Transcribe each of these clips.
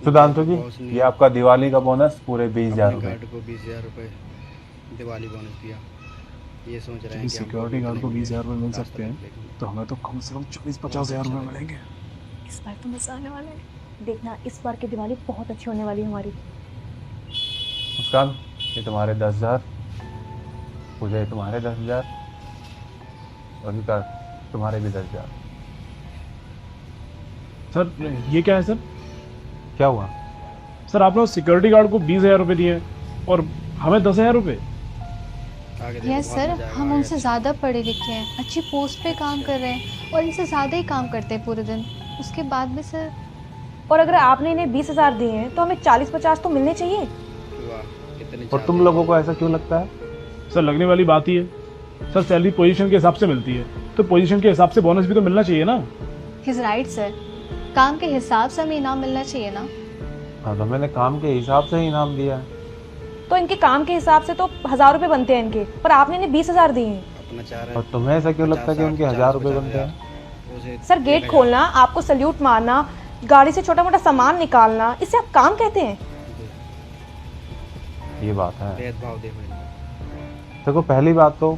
सुधांशु जी, boss ने ये आपका दिवाली का बोनस पूरे 20,000 अपने रुपये। गार्ड को 20,000 रुपये दिवाली बोनस दिया। ये सोच रहे यदि हैं कि हमको भी सिक्योरिटी गार्ड उतने को ही 20,000 रुपये मिल रास्ता सकते हैं तक लेके तो हमें तो कम से कम 40-50 बहुत हज़ार अच्छा रुपये लगा। मिलेंगे। इस बार तो मजा आने वाला है। देखना इस बार की दिवाली बहुत अच्छी होने वाली है हमारी। मुस्कान, ये तुम्हारे 10,000, पूजा ये तुम्हारे 10,000 और विकास तुम्हारे भी 10,000। सर ये क्या है सर? क्या हुआ? सर आप लोग सिक्योरिटी गार्ड को 20,000 रुपये दिए हैं और हमें 10,000 रुपये। आगे देखो, यस बहुत सर, मजा आएगा, हम आगे उनसे अच्छा। ज़्यादा पढ़े लिखे हैं, अच्छी पोस्ट पे काम कर रहे हैं और इनसे ज़्यादा ही काम करते हैं पूरे दिन। उसके बाद भी सर और अगर आपने इन्हें 20,000 दिए हैं तो हमें 40-50 तो मिलने चाहिए। वाह, कितने और तुम चाहते लोगों हैं। को ऐसा क्यों लगता है? सर लगने वाली बात ही है। सर सैलरी पोजीशन के हिसाब से मिलती है तो पोजीशन के हिसाब से बोनस भी तो मिलना चाहिए ना। हिज राइट सर, काम के हिसाब से हमें इनाम मिलना चाहिए ना। हाँ, तो मैंने काम के हिसाब से ही इनाम दिया है। तो इनके काम के हिसाब से तो 1,000 रुपये बनते हैं इनके, पर आपने इन्हें 20,000 दिए हैं। अपना चाह रहे और हैं तुम्हें ऐसा क्यों लगता है कि 50, उनके 1,000 रुपये बनते हैं? 50, उसे सर गेट 1,000 खोलना, आपको सल्यूट मारना, गाड़ी से छोटा मोटा सामान निकालना, इसे आप काम कहते हैं? ये बात है। भेदभाव देखो इनका। देखो, पहली बात तो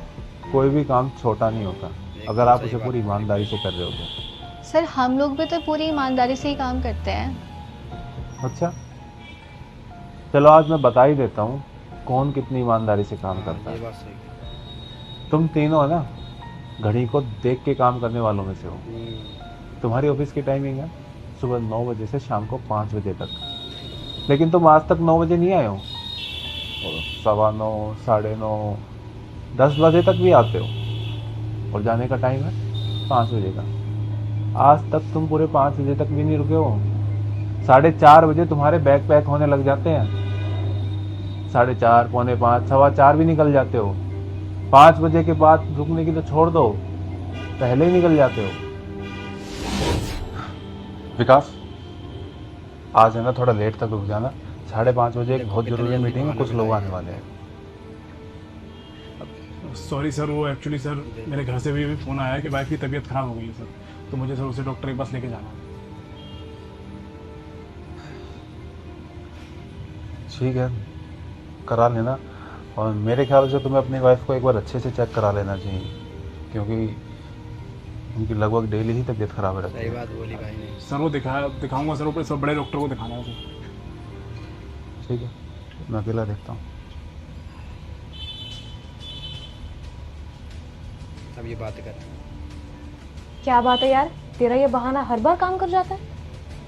कोई भी काम छोटा नहीं होता अगर आप सही उसे बात पूरी है। ईमानदारी से कर रहे हो तो। सर हम लोग भी तो पूरी ईमानदारी से ही काम करते हैं। अच्छा, चलो आज मैं बता ही देता हूँ कौन कितनी ईमानदारी से काम करता ये है। बात सही है। तुम तीनों है ना, घड़ी को देख के काम करने वालों में से हो। तुम्हारी ऑफिस की टाइमिंग है सुबह 9 बजे से शाम को 5 बजे तक, लेकिन तुम आज तक 9 बजे नहीं आए हो। और 9:15, 9:30, 10 बजे तक भी आते हो और जाने का टाइम है 5 बजे का। आज तक तुम पूरे 5 बजे तक भी नहीं रुके हो। 4:30 बजे तुम्हारे बैग पैक होने लग जाते हैं। 4:30, 4:45, 4:15 भी निकल जाते हो। 5 बजे के बाद रुकने की तो छोड़ दो, पहले ही निकल जाते हो। विकास, आज है ना थोड़ा लेट तक रुक जाना। 5:30 बजे एक देखो बहुत कितनी जरूरी जल्दी मीटिंग है, बहाना कुछ लोग बनाया आने है। वाले हैं। सॉरी सर, वो एक्चुअली सर मेरे घर से भी अभी फ़ोन आया है कि वाइफ की तबीयत ख़राब हो गई है सर, तो मुझे सर उसे डॉक्टर के पास लेके जाना है। ठीक है, करा लेना। और मेरे ख्याल से तुम्हें अपनी वाइफ को एक बार अच्छे से चेक करा लेना चाहिए, क्योंकि उनकी लगभग डेली ही तबीयत खराब रहती सही है। बात बोली भाई ने। सर वो दिखाऊंगा सर, ऊपर सब बड़े डॉक्टर को दिखाना है सर। ठीक है, मैं अकेला देखता हूँ। अब ये बात कर। क्या बात है यार, तेरा ये बहाना हर बार काम कर जाता है।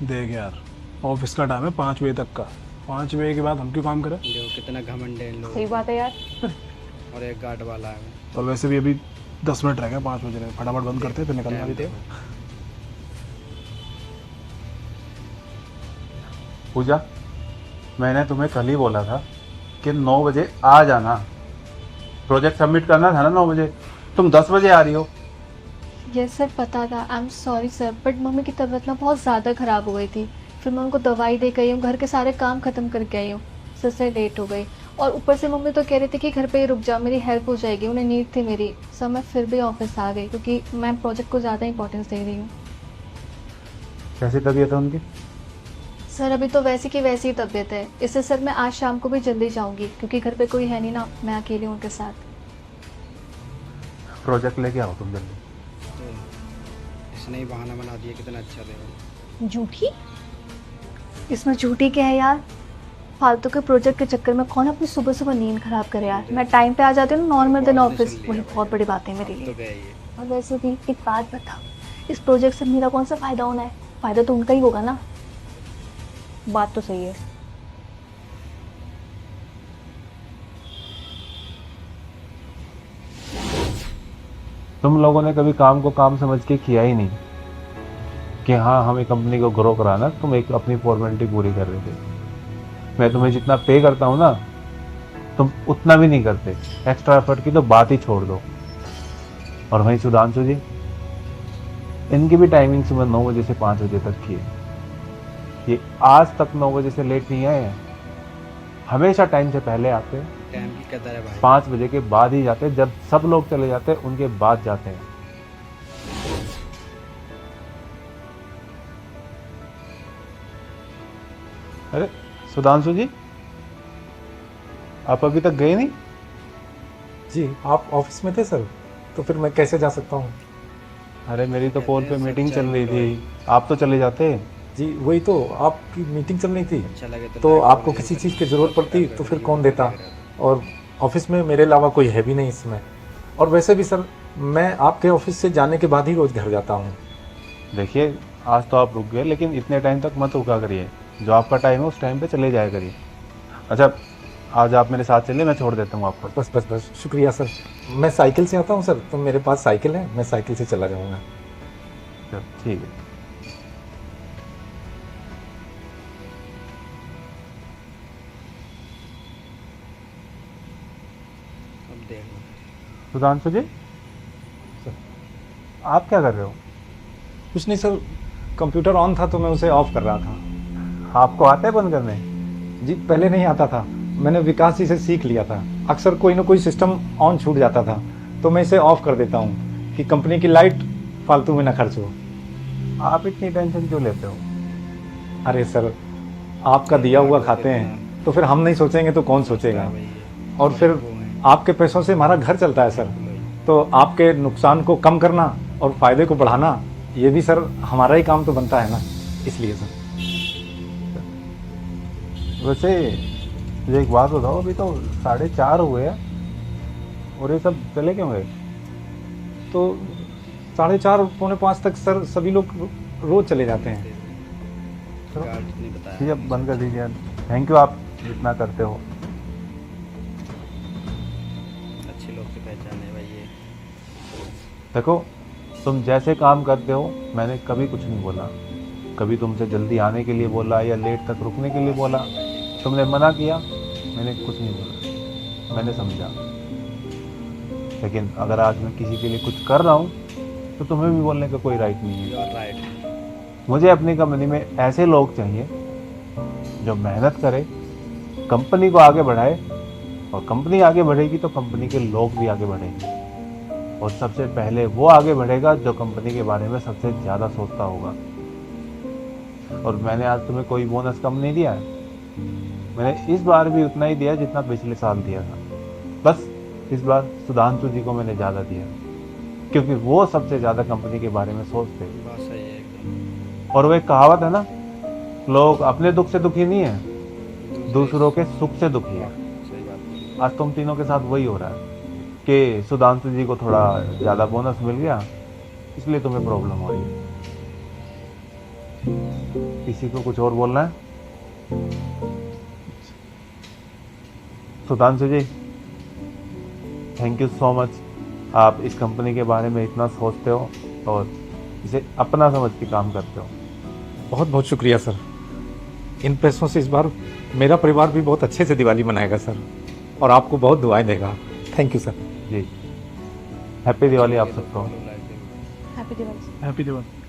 देख यार, ऑफिस का टाइम है 5 बजे तक का, 5 बजे के बाद हम क्यों काम करें? देखो कितना घमंड है इन लोगों सही बात है यार। को। और एक गार्ड वाला है। और वैसे भी अभी 10 मिनट रह गए 5 बजे, फटाफट बंद करते हैं फिर निकलना भी टाइम तो। देखो। पूजा, मैंने तुम्हें कल ही बोला था कि 9 बजे आ जाना। प्रोजेक्ट सबमिट करना था ना 9 बजे, तुम 10 बजे आ रही हो। यस सर पता था, I am sorry sir, but mummy की तबीयत ना बहुत ज़्यादा ख़राब हो गई थी, फिर मैं उनको दवाई दे गई हूँ, घर के सारे काम ख़त्म करके आई हूँ, सर लेट हो गई। और ऊपर से मम्मी तो कह रही थी कि घर पे ही रुक जाओ, मेरी हेल्प हो जाएगी, उन्हें नीड थी मेरी। सर मैं फिर भी ऑफिस आ गई क्योंकि मैं प्रोजेक्ट को ज़्यादा इंपॉर्टेंस दे रही हूँ। कैसी तबीयत है उनकी? सर अभी तो वैसी की वैसी ही तबीयत है, इससे सर मैं आज शाम को भी जल्दी जाऊँगी क्योंकि घर पे कोई है नहीं ना, मैं अकेली हूँ उनके साथ। प्रोजेक्ट लेके आओ तुम जल्दी। तो इसने ही बहाना बना दिया, कितना अच्छा देखो। झूठी? इसमें झूठी क्या है यार, फालतू के प्रोजेक्ट के चक्कर में कौन अपनी सुबह सुबह नींद खराब करे यार। मैं टाइम पे आ जाती हूँ नॉर्मल दिन ऑफिस, वही बहुत बड़ी बात है मेरे तो लिए। गए ये। और वैसे भी एक बात बताओ, इस प्रोजेक्ट से मेरा कौन सा फ़ायदा होना है? फ़ायदा तो उनका ही होगा ना। बात तो सही है। तुम लोगों ने कभी काम को काम समझ के किया ही नहीं कि हाँ हमें कंपनी को ग्रो कराना। तुम एक अपनी फॉर्मेलिटी पूरी कर रहे थे। मैं तुम्हें जितना पे करता हूँ ना, तुम उतना भी नहीं करते। एक्स्ट्रा एफर्ट की तो बात ही छोड़ दो। और वहीं सुधांशु जी, इनकी भी टाइमिंग सुबह 9 बजे से 5 बजे तक की है। ये आज तक 9 बजे से लेट नहीं आए हैं, हमेशा टाइम से पहले आते हैं। टाइम की कदर है भाई। 5 बजे के बाद ही जाते हैं, जब सब लोग चले जाते हैं उनके बाद जाते हैं। अरे सुधांशु जी, आप अभी तक गए नहीं? जी आप ऑफिस में थे सर, तो फिर मैं कैसे जा सकता हूँ? अरे मेरी तो कॉल पे मीटिंग चल रही थी, आप तो चले जाते। जी वही तो, आपकी मीटिंग चल रही थी अच्छा लगे तो like आपको और किसी जैसे चीज़ की ज़रूरत पड़ती तो फिर कौन देता, subscribe और ऑफिस में मेरे अलावा कोई है भी नहीं इसमें। और वैसे भी सर मैं आपके ऑफिस से जाने के बाद ही रोज़ घर जाता हूँ। देखिए आज तो आप रुक गए, लेकिन इतने टाइम तक मत रुका करिए। जो आपका टाइम है उस टाइम पे चले जाया करिए। अच्छा आज आप मेरे साथ चलिए, मैं छोड़ देता हूँ आपको। बस बस बस शुक्रिया सर। मैं साइकिल से आता हूँ सर, तो मेरे पास साइकिल है, मैं साइकिल से चला जाऊँगा। चलो, ठीक है। अब देख लो। सुधांशु जी, आप क्या कर रहे हो? कुछ नहीं सर, कंप्यूटर ऑन था तो मैं उसे ऑफ कर रहा था। आपको आता है बंद करने? जी पहले नहीं आता था, मैंने विकास जी से सीख लिया था। अक्सर कोई ना कोई सिस्टम ऑन छूट जाता था तो मैं इसे ऑफ कर देता हूँ कि कंपनी की लाइट फालतू में ना खर्च हो। आप इतनी टेंशन क्यों लेते हो? अरे सर आपका दिया हुआ खाते हैं तो फिर हम नहीं सोचेंगे तो कौन सोचेगा। और फिर आपके पैसों से हमारा घर चलता है सर, तो आपके नुकसान को कम करना और फायदे को बढ़ाना ये भी सर हमारा ही काम तो बनता है ना, इसलिए सर। वैसे मुझे एक बात बताओ, अभी तो 4:30 हुए हैं और ये सब चले क्यों गए? तो 4:30 पौने 5 तक सर सभी लोग रोज चले जाते हैं। गार्ड ने बताया। ठीक है, बंद कर दीजिए। थैंक यू, आप जितना करते हो। अच्छे लोग की पहचान है भाई ये। देखो तुम जैसे काम करते हो मैंने कभी कुछ नहीं बोला, कभी तुमसे जल्दी आने के लिए बोला या लेट तक रुकने के लिए बोला। तुमने मना किया, मैंने कुछ नहीं बोला, मैंने समझा। लेकिन अगर आज मैं किसी के लिए कुछ कर रहा हूँ तो तुम्हें भी बोलने का कोई राइट नहीं है। You are right. मुझे अपनी कंपनी में ऐसे लोग चाहिए जो मेहनत करे, कंपनी को आगे बढ़ाए, और कंपनी आगे बढ़ेगी तो कंपनी के लोग भी आगे बढ़ेंगे। और सबसे पहले वो आगे बढ़ेगा जो कंपनी के बारे में सबसे ज़्यादा सोचता होगा। और मैंने आज तुम्हें कोई बोनस कम नहीं दिया है, मैंने इस बार भी उतना ही दिया जितना पिछले साल दिया था। बस इस बार सुधांशु जी को मैंने ज़्यादा दिया क्योंकि वो सबसे ज़्यादा कंपनी के बारे में सोचते हैं। बात सही है एकदम। और वो एक कहावत है ना, लोग अपने दुख से दुखी नहीं है, दूसरों के सुख से दुखी है। सही बात बोली। आज तुम तीनों के साथ वही हो रहा है कि सुधांशु जी को थोड़ा ज़्यादा बोनस मिल गया इसलिए तुम्हें प्रॉब्लम हो रही है। किसी को कुछ और बोलना है? सुधांशु जी थैंक यू सो मच, आप इस कंपनी के बारे में इतना सोचते हो और इसे अपना समझ के काम करते हो। बहुत बहुत शुक्रिया सर। इन पैसों से इस बार मेरा परिवार भी बहुत अच्छे से दिवाली मनाएगा सर, और आपको बहुत दुआएं देगा। Thank you sir. जी, हैप्पी दिवाली आप सबको। हैप्पी दिवाली। हैप्पी दिवाली।